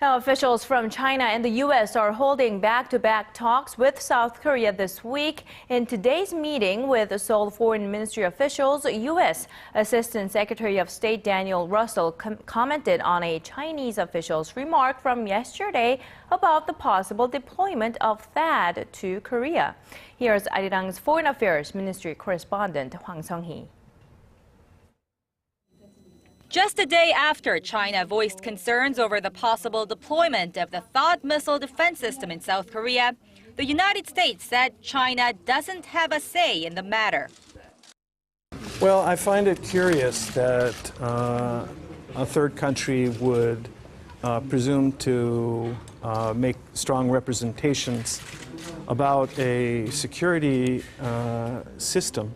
Now, officials from China and the U.S. are holding back-to-back talks with South Korea this week. In today's meeting with Seoul Foreign Ministry officials, U.S. Assistant Secretary of State Daniel Russel commented on a Chinese official's remark from yesterday about the possible deployment of THAAD to Korea. Here's Arirang's Foreign Affairs Ministry correspondent Hwang Sung-hee. Just a day after China voiced concerns over the possible deployment of the THAAD missile defense system in South Korea, the United States said China doesn't have a say in the matter. Well, I find it curious that a third country would presume to make strong representations about a security system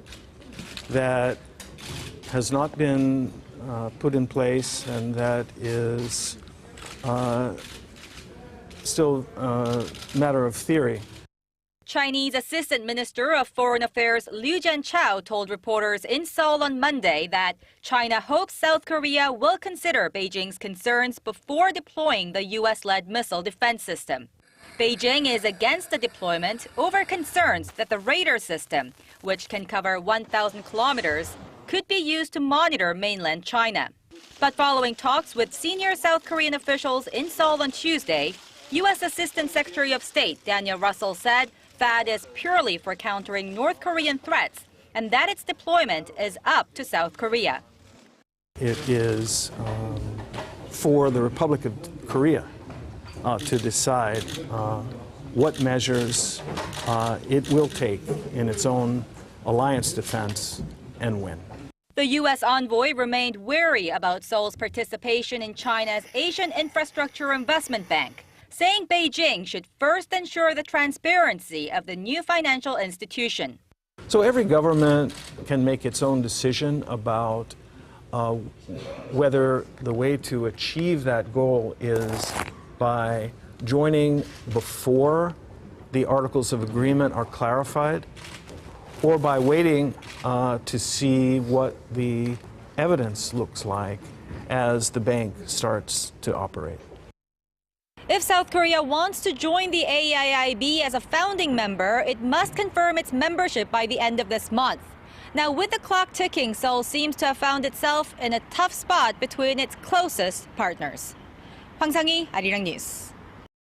that has not been put in place and that is still a matter of theory. Chinese Assistant Minister of Foreign Affairs Jianchao told reporters in Seoul on Monday that China hopes South Korea will consider Beijing's concerns before deploying the U.S.-led missile defense system. Beijing is against the deployment over concerns that the radar system, which can cover 1,000 kilometers, could be used to monitor mainland China. But following talks with senior South Korean officials in Seoul on Tuesday, U.S. Assistant Secretary of State Daniel Russel said THAAD is purely for countering North Korean threats and that its deployment is up to South Korea. It is for the Republic of Korea to decide what measures it will take in its own alliance defense and when. The U.S. envoy remained wary about Seoul's participation in China's Asian Infrastructure Investment Bank, saying Beijing should first ensure the transparency of the new financial institution. So every government can make its own decision about whether the way to achieve that goal is by joining before the Articles of Agreement are clarified, or by waiting to see what the evidence looks like as the bank starts to operate. If South Korea wants to join the AIIB as a founding member, it must confirm its membership by the end of this month. Now, with the clock ticking, Seoul seems to have found itself in a tough spot between its closest partners. Hwang Sung-hee, Arirang News.